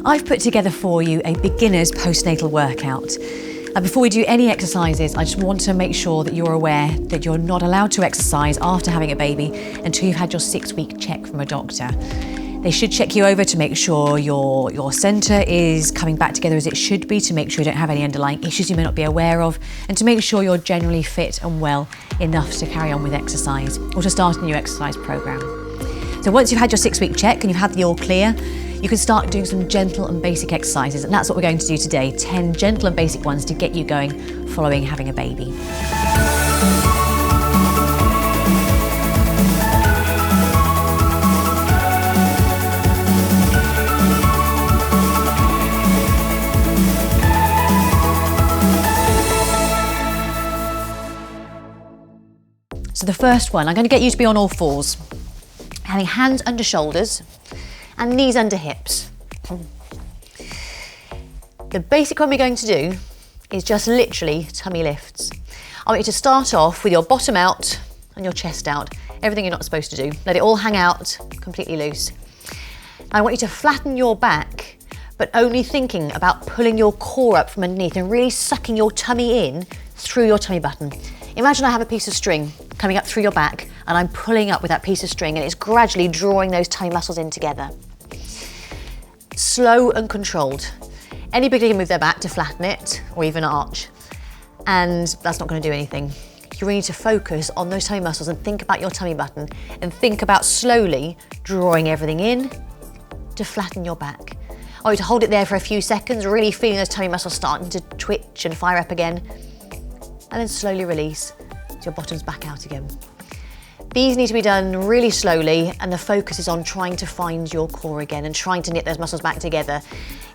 I've put together for you a beginner's postnatal workout. And before we do any exercises, I just want to make sure that you're aware that you're not allowed to exercise after having a baby until you've had your 6-week check from a doctor. They should check you over to make sure your centre is coming back together as it should be, to make sure you don't have any underlying issues you may not be aware of, and to make sure you're generally fit and well enough to carry on with exercise or to start a new exercise programme. So once you've had your 6-week check and you've had the all clear, you can start doing some gentle and basic exercises, and that's what we're going to do today, 10 gentle and basic ones to get you going following having a baby. So the first one, I'm going to get you to be on all fours, having hands under shoulders and knees under hips. The basic one we're going to do is just literally tummy lifts. I want you to start off with your bottom out and your chest out, everything you're not supposed to do. Let it all hang out, completely loose. I want you to flatten your back, but only thinking about pulling your core up from underneath and really sucking your tummy in through your tummy button. Imagine I have a piece of string coming up through your back and I'm pulling up with that piece of string, and it's gradually drawing those tummy muscles in together. Slow and controlled. Anybody can move their back to flatten it or even arch, and that's not going to do anything. You really need to focus on those tummy muscles and think about your tummy button and think about slowly drawing everything in to flatten your back. I want you to hold it there for a few seconds, really feeling those tummy muscles starting to twitch and fire up again, and then slowly release so your bottom's back out again. These need to be done really slowly, and the focus is on trying to find your core again and trying to knit those muscles back together.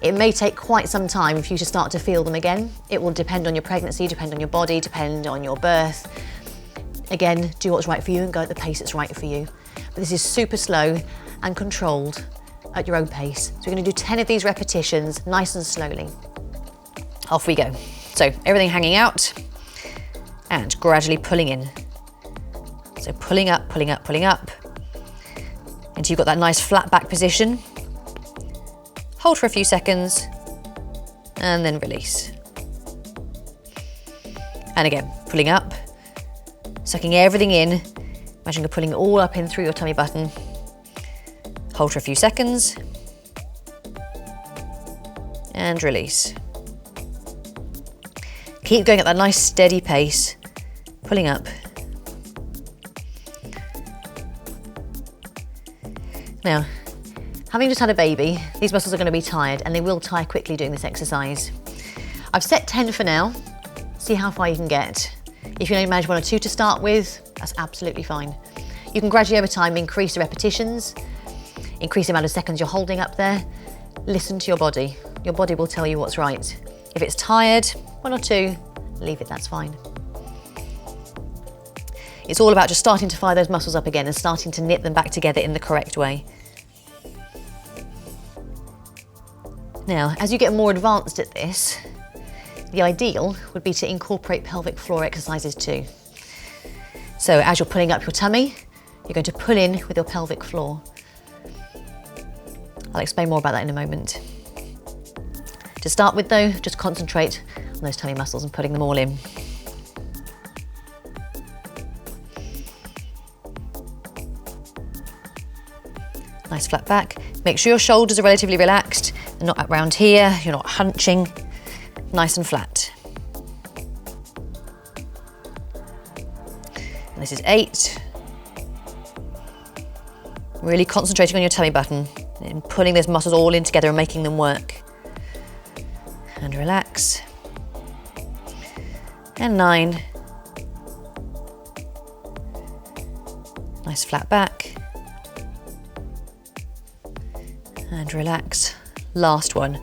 It may take quite some time for you to start to feel them again. It will depend on your pregnancy, depend on your body, depend on your birth. Again, do what's right for you and go at the pace that's right for you. But this is super slow and controlled at your own pace. So we're going to do 10 of these repetitions, nice and slowly. Off we go. So everything hanging out and gradually pulling in. So pulling up, pulling up, pulling up, until you've got that nice flat back position. Hold for a few seconds, and then release. And again, pulling up, sucking everything in. Imagine you're pulling it all up in through your tummy button. Hold for a few seconds, and release. Keep going at that nice steady pace, pulling up. Now, having just had a baby, these muscles are going to be tired, and they will tire quickly doing this exercise. I've set 10 for now. See how far you can get. If you only manage 1 or 2 to start with, that's absolutely fine. You can gradually over time increase the repetitions, increase the amount of seconds you're holding up there. Listen to your body. Your body will tell you what's right. If it's tired, 1 or 2, leave it, that's fine. It's all about just starting to fire those muscles up again and starting to knit them back together in the correct way. Now, as you get more advanced at this, the ideal would be to incorporate pelvic floor exercises too. So as you're pulling up your tummy, you're going to pull in with your pelvic floor. I'll explain more about that in a moment. To start with though, just concentrate on those tummy muscles and putting them all in. Nice flat back. Make sure your shoulders are relatively relaxed. They're not around here, you're not hunching. Nice and flat. And this is 8. Really concentrating on your tummy button and pulling those muscles all in together and making them work. And relax. And 9. Nice flat back. And relax. Last one.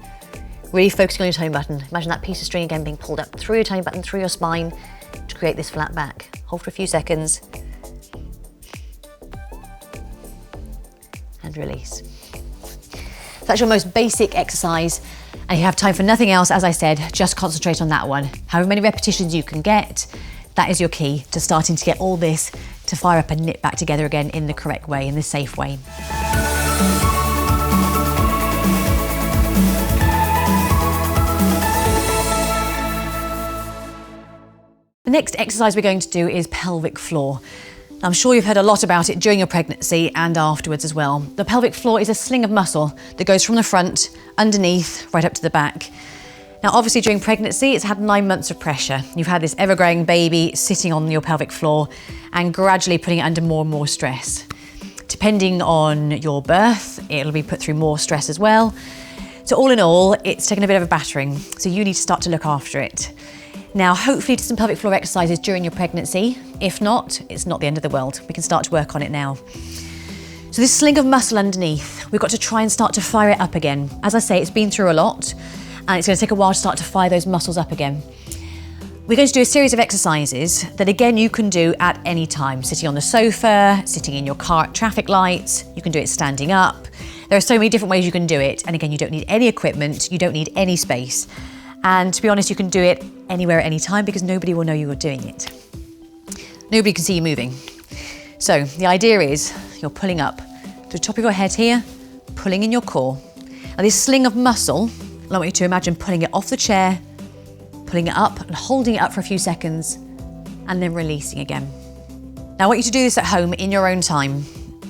Really focusing on your tummy button. Imagine that piece of string again being pulled up through your tummy button, through your spine to create this flat back. Hold for a few seconds. And release. So that's your most basic exercise. And you have time for nothing else, as I said, just concentrate on that one. However many repetitions you can get, that is your key to starting to get all this to fire up and knit back together again in the correct way, in the safe way. The next exercise we're going to do is pelvic floor. I'm sure you've heard a lot about it during your pregnancy and afterwards as well. The pelvic floor is a sling of muscle that goes from the front, underneath, right up to the back. Now, obviously during pregnancy, it's had 9 months of pressure. You've had this ever-growing baby sitting on your pelvic floor and gradually putting it under more and more stress. Depending on your birth, it'll be put through more stress as well. So all in all, it's taken a bit of a battering. So you need to start to look after it. Now, hopefully do some pelvic floor exercises during your pregnancy. If not, it's not the end of the world. We can start to work on it now. So this sling of muscle underneath, we've got to try and start to fire it up again. As I say, it's been through a lot and it's going to take a while to start to fire those muscles up again. We're going to do a series of exercises that again you can do at any time. Sitting on the sofa, sitting in your car at traffic lights, you can do it standing up. There are so many different ways you can do it. And again, you don't need any equipment, you don't need any space. And to be honest, you can do it anywhere at any time because nobody will know you're doing it. Nobody can see you moving. So the idea is you're pulling up to the top of your head here, pulling in your core. Now this sling of muscle, I want you to imagine pulling it off the chair, pulling it up and holding it up for a few seconds and then releasing again. Now I want you to do this at home in your own time.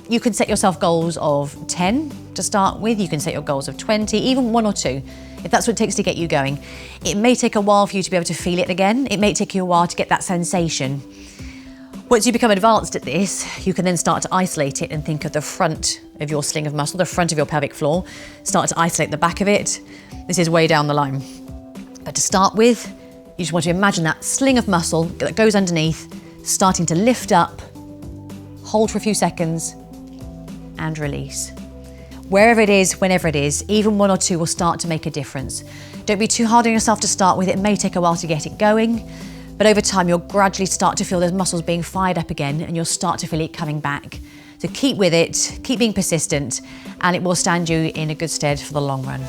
You can set yourself goals of 10 to start with. You can set your goals of 20, even 1 or 2. If that's what it takes to get you going. It may take a while for you to be able to feel it again. It may take you a while to get that sensation. Once you become advanced at this, you can then start to isolate it and think of the front of your sling of muscle, the front of your pelvic floor. Start to isolate the back of it. This is way down the line. But to start with, you just want to imagine that sling of muscle that goes underneath, starting to lift up, hold for a few seconds, and release. Wherever it is, whenever it is, even 1 or 2 will start to make a difference. Don't be too hard on yourself to start with. It may take a while to get it going, but over time you'll gradually start to feel those muscles being fired up again and you'll start to feel it coming back. So keep with it, keep being persistent, and it will stand you in a good stead for the long run.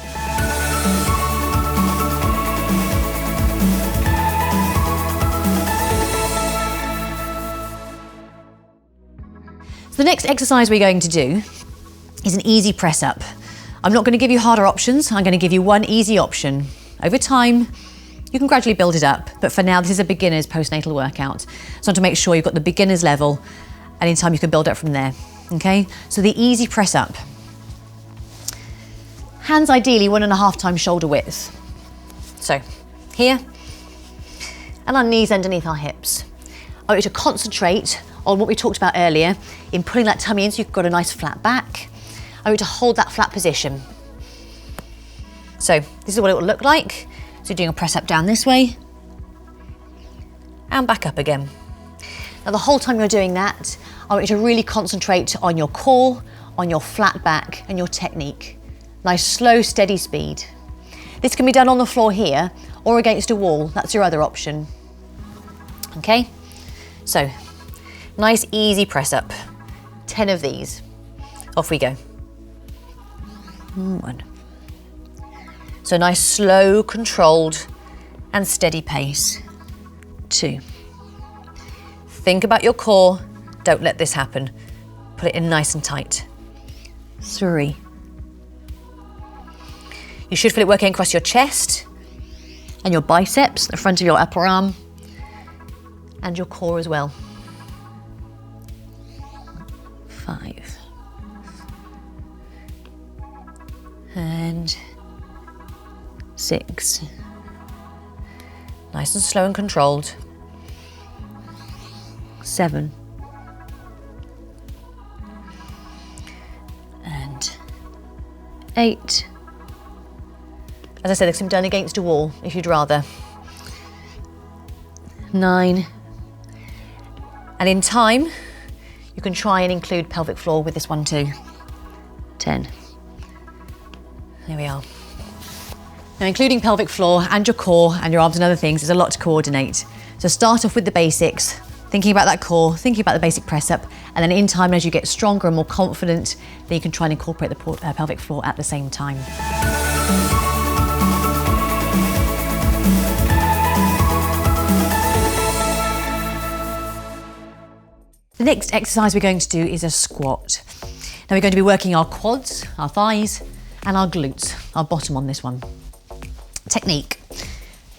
So the next exercise we're going to do is an easy press up. I'm not going to give you harder options. I'm going to give you one easy option. Over time, you can gradually build it up, but for now, this is a beginner's postnatal workout. So I want to make sure you've got the beginner's level, and in time you can build up from there, okay? So the easy press up. Hands ideally 1.5 times shoulder width. So here, and our knees underneath our hips. I want you to concentrate on what we talked about earlier in pulling that tummy in so you've got a nice flat back. I want you to hold that flat position. So this is what it will look like. So you're doing a press up down this way and back up again. Now the whole time you're doing that, I want you to really concentrate on your core, on your flat back and your technique. Nice slow, steady speed. This can be done on the floor here or against a wall. That's your other option. Okay, so nice easy press up. 10 of these. Off we go. 1. So nice, slow, controlled and steady pace. 2. Think about your core. Don't let this happen. Put it in nice and tight. 3. You should feel it working across your chest and your biceps, the front of your upper arm, and your core as well. 5. And 6. Nice and slow and controlled. 7. And 8. As I said, this can be done against a wall if you'd rather. 9. And in time, you can try and include pelvic floor with this one too. 10. There we are. Now, including pelvic floor and your core and your arms and other things is a lot to coordinate. So start off with the basics, thinking about that core, thinking about the basic press up, and then in time, as you get stronger and more confident, then you can try and incorporate the pelvic floor at the same time. The The next exercise we're going to do is a squat. Now we're going to be working our quads, our thighs, and our glutes, our bottom on this one. Technique.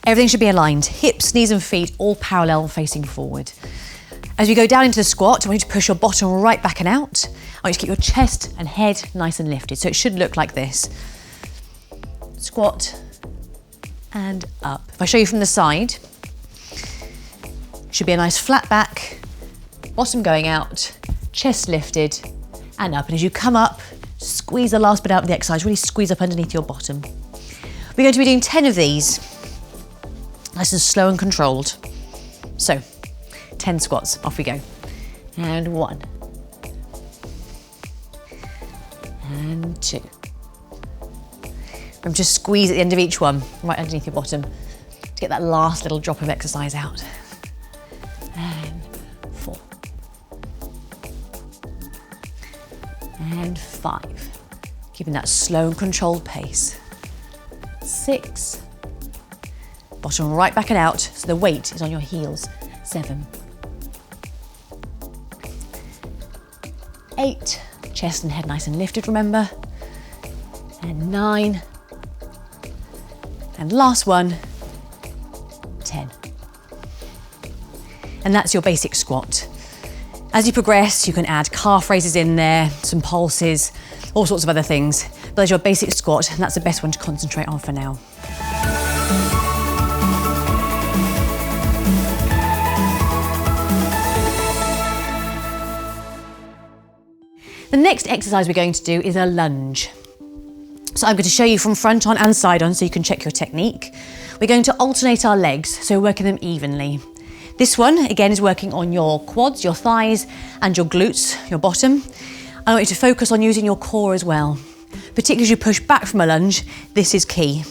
Everything should be aligned. Hips, knees and feet all parallel facing forward. As you go down into the squat, I want you to push your bottom right back and out. I want you to keep your chest and head nice and lifted. So it should look like this. Squat and up. If I show you from the side, it should be a nice flat back, bottom going out, chest lifted and up. And as you come up, squeeze the last bit out of the exercise, really squeeze up underneath your bottom. We're going to be doing 10 of these, nice and slow and controlled. So, 10 squats, off we go. And 1. And 2. And just squeeze at the end of each one, right underneath your bottom, to get that last little drop of exercise out. And 4. And 5. Keeping that slow and controlled pace. 6. Bottom right back and out, so the weight is on your heels. 7. 8. Chest and head nice and lifted, remember. And 9. And last one, 10. And that's your basic squat. As you progress, you can add calf raises in there, some pulses, all sorts of other things. But there's your basic squat, and that's the best one to concentrate on for now. The next exercise we're going to do is a lunge. So I'm going to show you from front on and side on so you can check your technique. We're going to alternate our legs, so we're working them evenly. This one, again, is working on your quads, your thighs, and your glutes, your bottom. I want you to focus on using your core as well. Particularly as you push back from a lunge, this is key.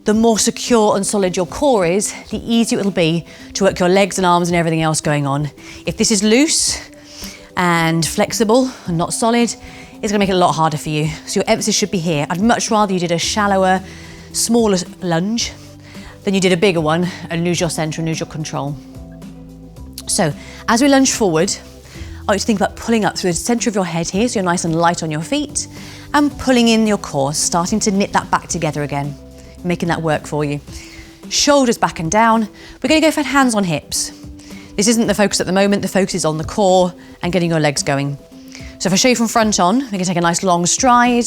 The more secure and solid your core is, the easier it'll be to work your legs and arms and everything else going on. If this is loose and flexible and not solid, it's gonna make it a lot harder for you. So your emphasis should be here. I'd much rather you did a shallower, smaller lunge than you did a bigger one and lose your center and lose your control. So as we lunge forward, I want you to think about pulling up through the center of your head here, so you're nice and light on your feet, and pulling in your core, starting to knit that back together again, making that work for you. Shoulders back and down. We're gonna go for hands on hips. This isn't the focus at the moment, the focus is on the core and getting your legs going. So if I show you from front on, we can take a nice long stride,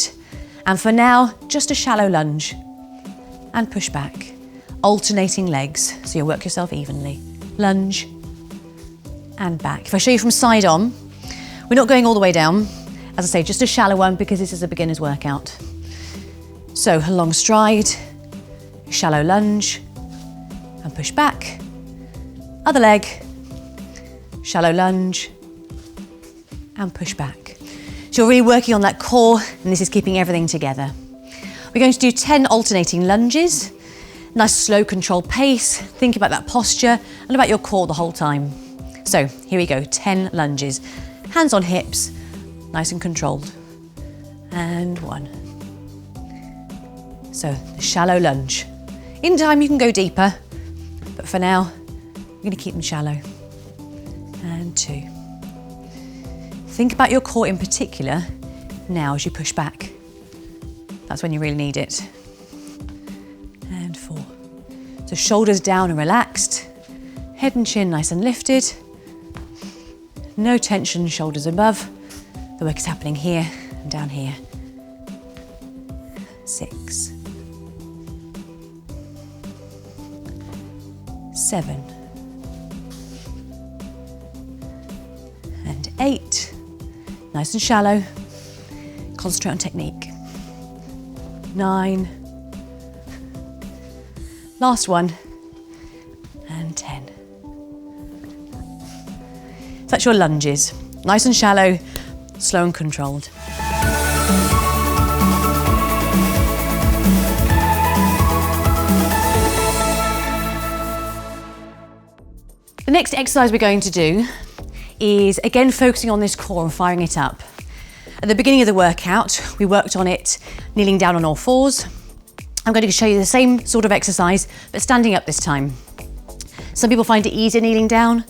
and for now, just a shallow lunge, and push back, alternating legs, so you work yourself evenly. Lunge, and back. If I show you from side on, we're not going all the way down. As I say, just a shallow one because this is a beginner's workout. So a long stride, shallow lunge, and push back. Other leg, shallow lunge, and push back. So you're really working on that core, and this is keeping everything together. We're going to do 10 alternating lunges. Nice slow controlled pace. Think about that posture and about your core the whole time. So here we go, 10 lunges. Hands on hips, nice and controlled. And 1. So the shallow lunge. In time you can go deeper, but for now, you're gonna keep them shallow. And 2. Think about your core in particular now as you push back. That's when you really need it. And 4. So shoulders down and relaxed. Head and chin nice and lifted. No tension, shoulders above. The work is happening here and down here. 6. 7. And 8. Nice and shallow. Concentrate on technique. 9. Last one. And 10. So that's your lunges. Nice and shallow, slow and controlled. The next exercise we're going to do is again focusing on this core and firing it up. At the beginning of the workout, we worked on it kneeling down on all fours. I'm going to show you the same sort of exercise, but standing up this time. Some people find it easier kneeling down,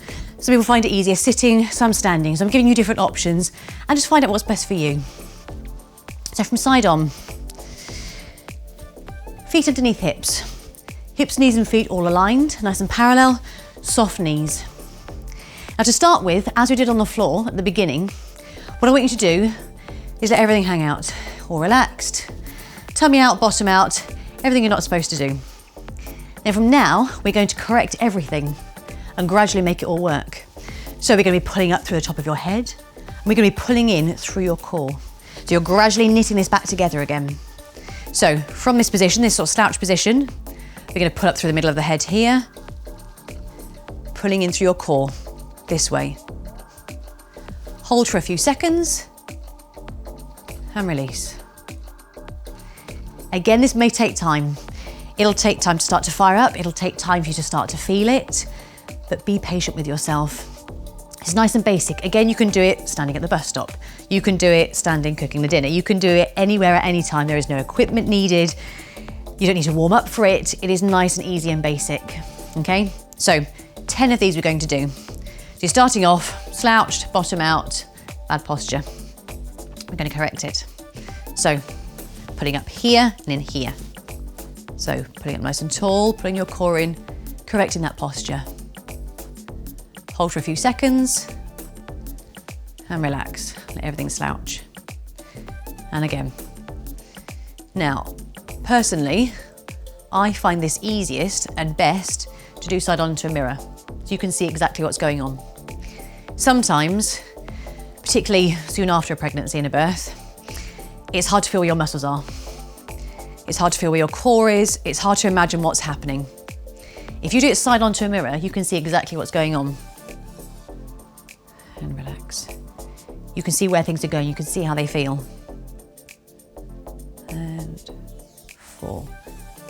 Some people find it easier sitting, some standing. So I'm giving you different options and just find out what's best for you. So from side on, feet underneath hips. Hips, knees and feet all aligned, nice and parallel, soft knees. Now to start with, as we did on the floor at the beginning, what I want you to do is let everything hang out, all relaxed, tummy out, bottom out, everything you're not supposed to do. Then from now, we're going to correct everything and gradually make it all work. So we're going to be pulling up through the top of your head, and we're going to be pulling in through your core. So you're gradually knitting this back together again. So from this position, this sort of slouch position, we're going to pull up through the middle of the head here, pulling in through your core, this way. Hold for a few seconds, and release. Again, this may take time. It'll take time to start to fire up. It'll take time for you to start to feel it, but be patient with yourself. It's nice and basic. Again, you can do it standing at the bus stop. You can do it standing cooking the dinner. You can do it anywhere at any time. There is no equipment needed. You don't need to warm up for it. It is nice and easy and basic, okay? So 10 of these we're going to do. So you're starting off, slouched, bottom out, bad posture. We're going to correct it. So putting up here and in here. So putting up nice and tall, putting your core in, correcting that posture. Hold for a few seconds and relax. Let everything slouch. And again. Now, personally, I find this easiest and best to do side on into a mirror, so you can see exactly what's going on. Sometimes, particularly soon after a pregnancy and a birth, it's hard to feel where your muscles are. It's hard to feel where your core is. It's hard to imagine what's happening. If you do it side onto a mirror, you can see exactly what's going on. And relax. You can see where things are going. You can see how they feel. And 4.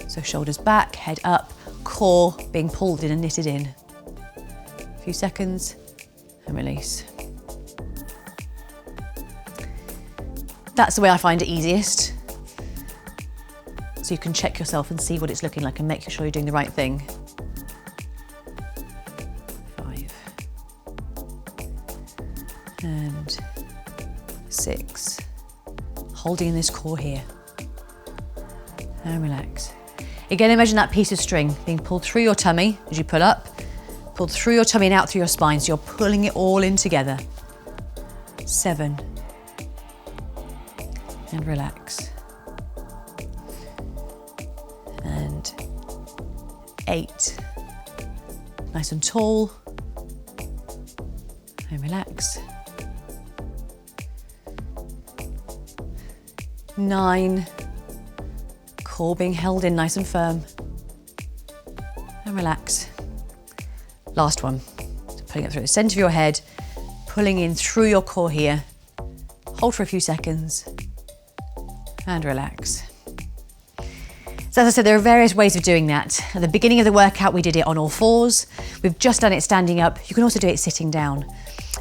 So shoulders back, head up, core being pulled in and knitted in. A few seconds and release. That's the way I find it easiest. So you can check yourself and see what it's looking like and make sure you're doing the right thing. 5. And 6. Holding in this core here. And relax. Again, imagine that piece of string being pulled through your tummy as you pull up, pulled through your tummy and out through your spine, so you're pulling it all in together. 7. And relax. And 8. Nice and tall. And relax. 9. Core being held in nice and firm. And relax. Last one. So pulling it through the center of your head, pulling in through your core here. Hold for a few seconds. And relax. So as I said, there are various ways of doing that. At the beginning of the workout, we did it on all fours. We've just done it standing up. You can also do it sitting down.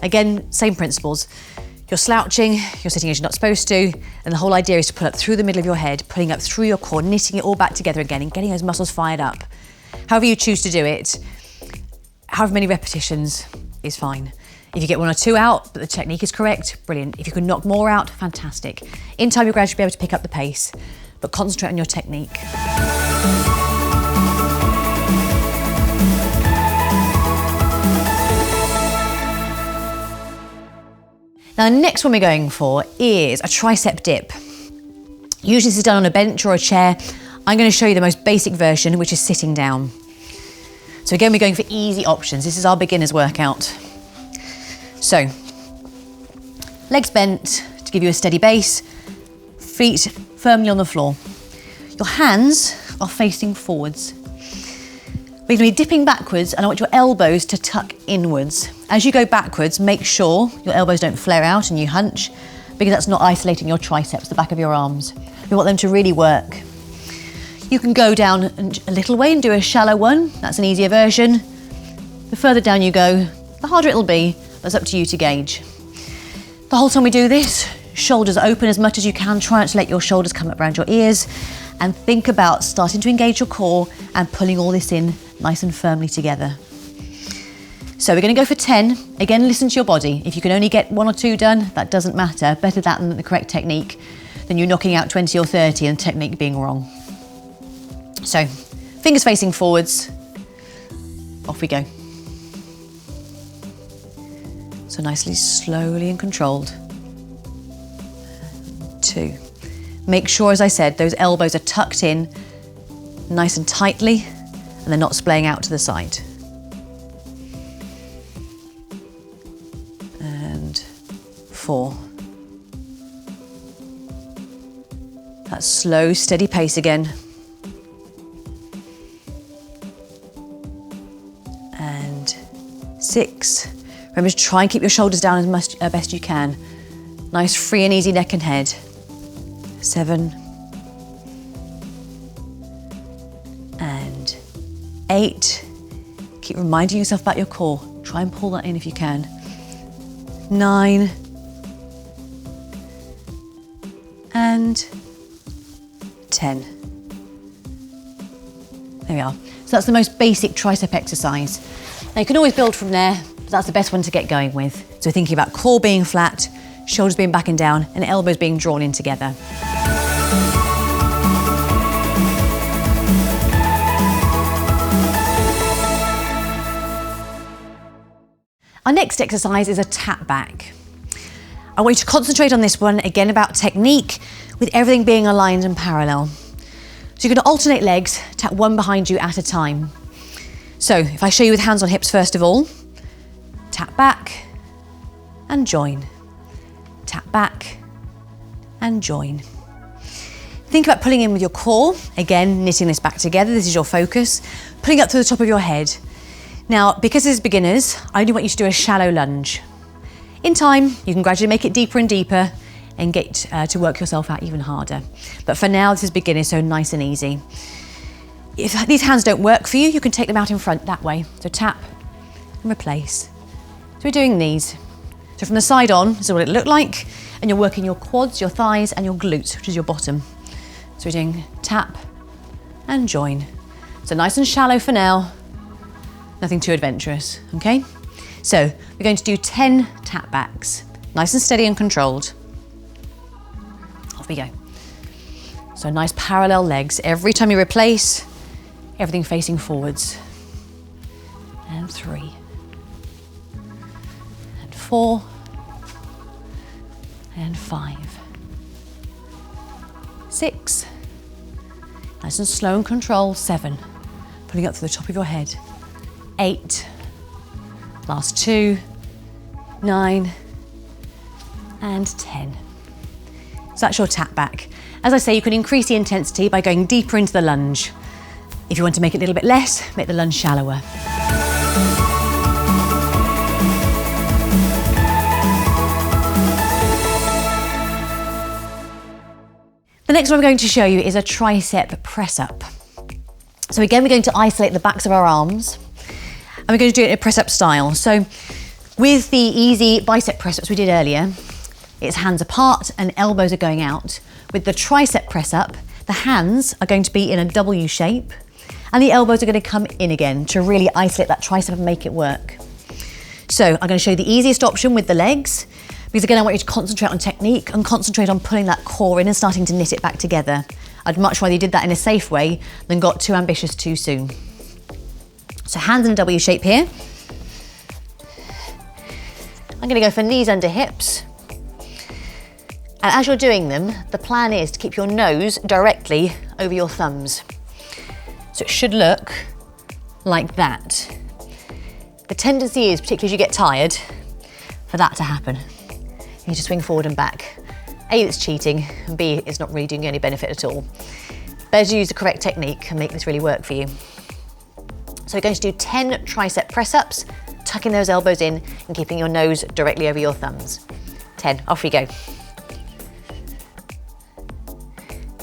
Again, same principles. You're slouching, you're sitting as you're not supposed to, and the whole idea is to pull up through the middle of your head, pulling up through your core, knitting it all back together again and getting those muscles fired up. However you choose to do it, however many repetitions is fine. If you get 1 or 2 out, but the technique is correct, brilliant. If you can knock more out, fantastic. In time, you'll gradually be able to pick up the pace, but concentrate on your technique. Now, the next one we're going for is a tricep dip. Usually this is done on a bench or a chair. I'm going to show you the most basic version, which is sitting down. So again, we're going for easy options. This is our beginner's workout. So, legs bent to give you a steady base, feet firmly on the floor. Your hands are facing forwards. We're going to be dipping backwards, and I want your elbows to tuck inwards. As you go backwards, make sure your elbows don't flare out and you hunch, because that's not isolating your triceps, the back of your arms. We want them to really work. You can go down a little way and do a shallow one. That's an easier version. The further down you go, the harder it'll be. That's up to you to gauge. The whole time we do this, shoulders open as much as you can. Try not to let your shoulders come up around your ears, and think about starting to engage your core and pulling all this in nice and firmly together. So we're going to go for 10. Again, listen to your body. If you can only get 1 or 2 done, that doesn't matter. Better that than the correct technique than you knocking out 20 or 30 and technique being wrong. So, fingers facing forwards. Off we go. So nicely, slowly and controlled. 2. Make sure, as I said, those elbows are tucked in nice and tightly and they're not splaying out to the side. And 4. That slow, steady pace again. And 6. Remember to try and keep your shoulders down as much, best you can. Nice, free and easy neck and head. 7. And 8. Keep reminding yourself about your core. Try and pull that in if you can. 9. And 10. There we are. So that's the most basic tricep exercise. Now you can always build from there, but that's the best one to get going with. So thinking about core being flat, shoulders being back and down, and elbows being drawn in together. Our next exercise is a tap back. I want you to concentrate on this one, again about technique, with everything being aligned and parallel. So you're going to alternate legs, tap one behind you at a time. So if I show you with hands on hips first of all, tap back and join. Tap back and join. Think about pulling in with your core, again knitting this back together, this is your focus, pulling up to the top of your head. Now, because this is beginners, I only want you to do a shallow lunge. In time, you can gradually make it deeper and deeper and get to work yourself out even harder. But for now, this is beginners, so nice and easy. If these hands don't work for you, you can take them out in front that way. So tap and replace. So we're doing these. So from the side on, this is what it looked like, and you're working your quads, your thighs, and your glutes, which is your bottom. So we're doing tap and join. So nice and shallow for now. Nothing too adventurous, okay? So we're going to do 10 tap backs. Nice and steady and controlled. Off we go. So nice parallel legs. Every time you replace, everything facing forwards. And 3. And 4. And 5. 6. Nice and slow and controlled. 7. Pulling up to the top of your head. 8. Last 2. 9. And 10. So that's your tap back. As I say, you can increase the intensity by going deeper into the lunge. If you want to make it a little bit less, make the lunge shallower. The next one I'm going to show you is a tricep press up. So again, we're going to isolate the backs of our arms and we're going to do it in a press up style. So with the easy bicep press ups we did earlier, it's hands apart and elbows are going out. With the tricep press up, the hands are going to be in a W shape and the elbows are going to come in again to really isolate that tricep and make it work. So I'm going to show you the easiest option with the legs, because again, I want you to concentrate on technique and concentrate on pulling that core in and starting to knit it back together. I'd much rather you did that in a safe way than got too ambitious too soon. So hands in a W shape here. I'm going to go for knees under hips. And as you're doing them, the plan is to keep your nose directly over your thumbs. So it should look like that. The tendency is, particularly as you get tired, for that to happen. You need to swing forward and back. A, it's cheating, and B, it's not really doing you any benefit at all. Better to use the correct technique and make this really work for you. So we're going to do 10 tricep press-ups, tucking those elbows in and keeping your nose directly over your thumbs. 10, off we go.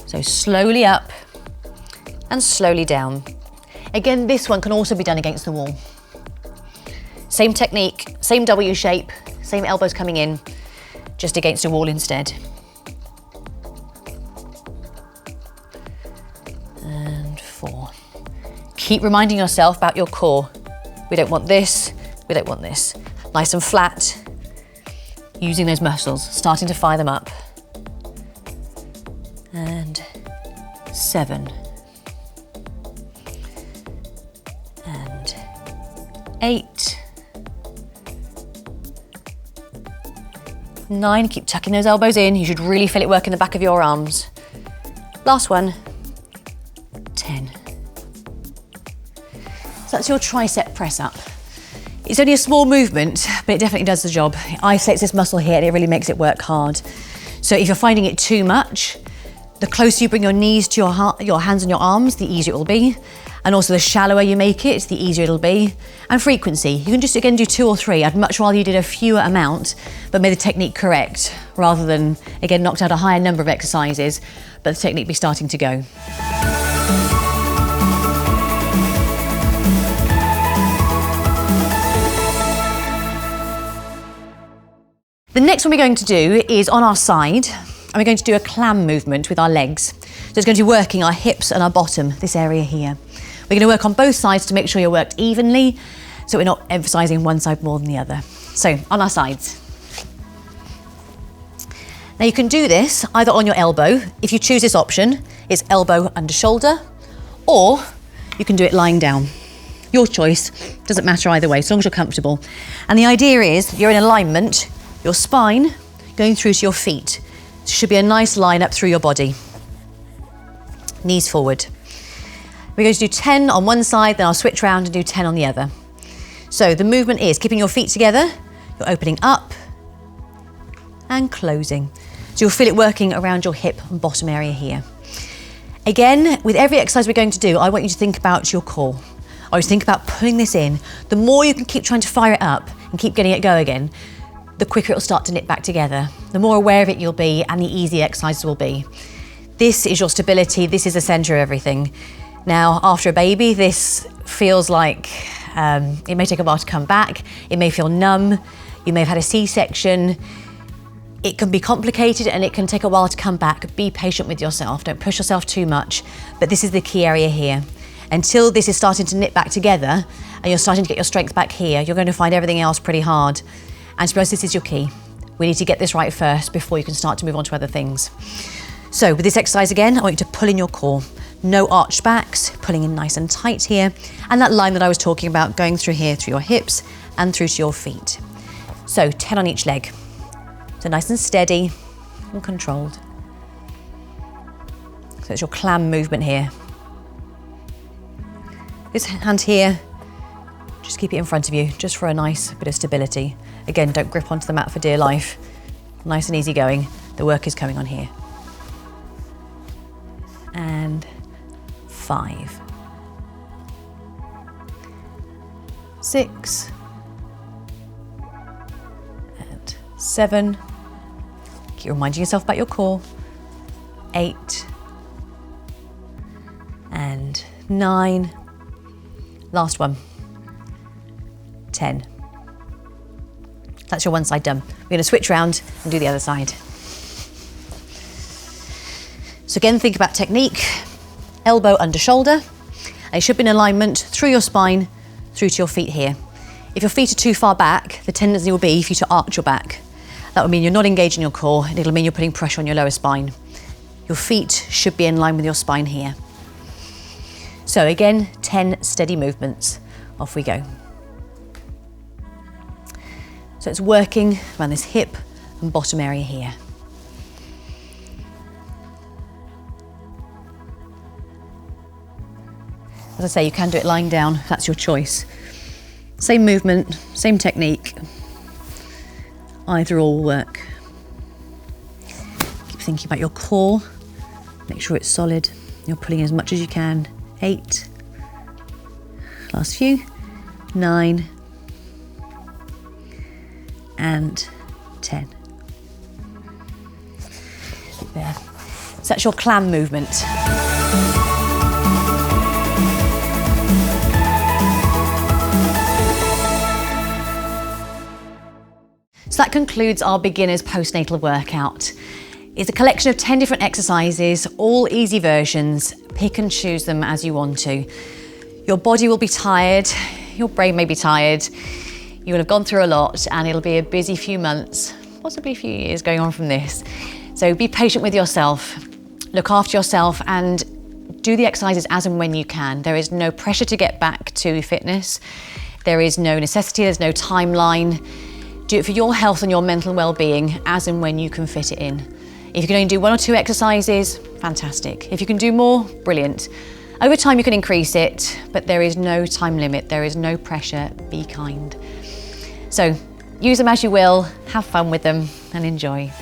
So slowly up and slowly down. Again, this one can also be done against the wall. Same technique, same W shape, same elbows coming in, just against a wall instead. And 4. Keep reminding yourself about your core. We don't want this, We don't want this. Nice and flat, using those muscles, starting to fire them up. And 7. And 8. 9, keep tucking those elbows in. You should really feel it work in the back of your arms. Last one, 10. So that's your tricep press up. It's only a small movement, but it definitely does the job. It isolates this muscle here and it really makes it work hard. So if you're finding it too much, the closer you bring your knees to your hands and your arms, the easier it will be. And also the shallower you make it, the easier it'll be. And frequency, you can just again do 2 or 3. I'd much rather you did a fewer amount, but made the technique correct, rather than again knocked out a higher number of exercises, but the technique be starting to go. The next one we're going to do is on our side, and we're going to do a clam movement with our legs. So it's going to be working our hips and our bottom, this area here. We're going to work on both sides to make sure you're worked evenly, so we're not emphasising one side more than the other. So on our sides. Now you can do this either on your elbow. If you choose this option, it's elbow under shoulder, or you can do it lying down. Your choice, doesn't matter either way, as long as you're comfortable. And the idea is you're in alignment, your spine going through to your feet. So it should be a nice line up through your body. Knees forward. We're going to do 10 on one side, then I'll switch around and do 10 on the other. So the movement is keeping your feet together, you're opening up and closing. So you'll feel it working around your hip and bottom area here. Again, with every exercise we're going to do, I want you to think about your core. I always think about pulling this in. The more you can keep trying to fire it up and keep getting it go again, the quicker it'll start to knit back together. The more aware of it you'll be and the easier exercises will be. This is your stability, this is the center of everything. Now, after a baby, this feels like it may take a while to come back. It may feel numb. You may have had a C-section. It can be complicated and it can take a while to come back. Be patient with yourself. Don't push yourself too much. But this is the key area here. Until this is starting to knit back together and you're starting to get your strength back here, you're going to find everything else pretty hard. And to be honest, this is your key. We need to get this right first before you can start to move on to other things. So with this exercise again, I want you to pull in your core. No arched backs, pulling in nice and tight here. And that line that I was talking about going through here, through your hips and through to your feet. So 10 on each leg. So nice and steady and controlled. So it's your clam movement here. This hand here, just keep it in front of you, just for a nice bit of stability. Again, don't grip onto the mat for dear life. Nice and easy going. The work is coming on here. And 5, 6, and 7. Keep reminding yourself about your core. 8, and 9. Last one. 10. That's your one side done. We're going to switch around and do the other side. So again, think about technique. Elbow under shoulder, and it should be in alignment through your spine, through to your feet here. If your feet are too far back, the tendency will be for you to arch your back. That would mean you're not engaging your core, and it'll mean you're putting pressure on your lower spine. Your feet should be in line with your spine here. So again, 10 steady movements. Off we go. So it's working around this hip and bottom area here. As I say, you can do it lying down, if that's your choice. Same movement, same technique. Either or will work. Keep thinking about your core. Make sure it's solid. You're pulling in as much as you can. 8. Last few. 9. And 10. There. So that's your clam movement. So that concludes our beginner's postnatal workout. It's a collection of 10 different exercises, all easy versions. Pick and choose them as you want to. Your body will be tired, your brain may be tired, You will have gone through a lot and it'll be a busy few months, possibly a few years going on from this. So be patient with yourself, look after yourself and do the exercises as and when you can. There is no pressure to get back to fitness. There is no necessity, there's no timeline. Do it for your health and your mental well-being as and when you can fit it in. If you can only do 1 or 2 exercises, fantastic. If you can do more, brilliant. Over time you can increase it, but there is no time limit, there is no pressure, be kind. So use them as you will, have fun with them and enjoy.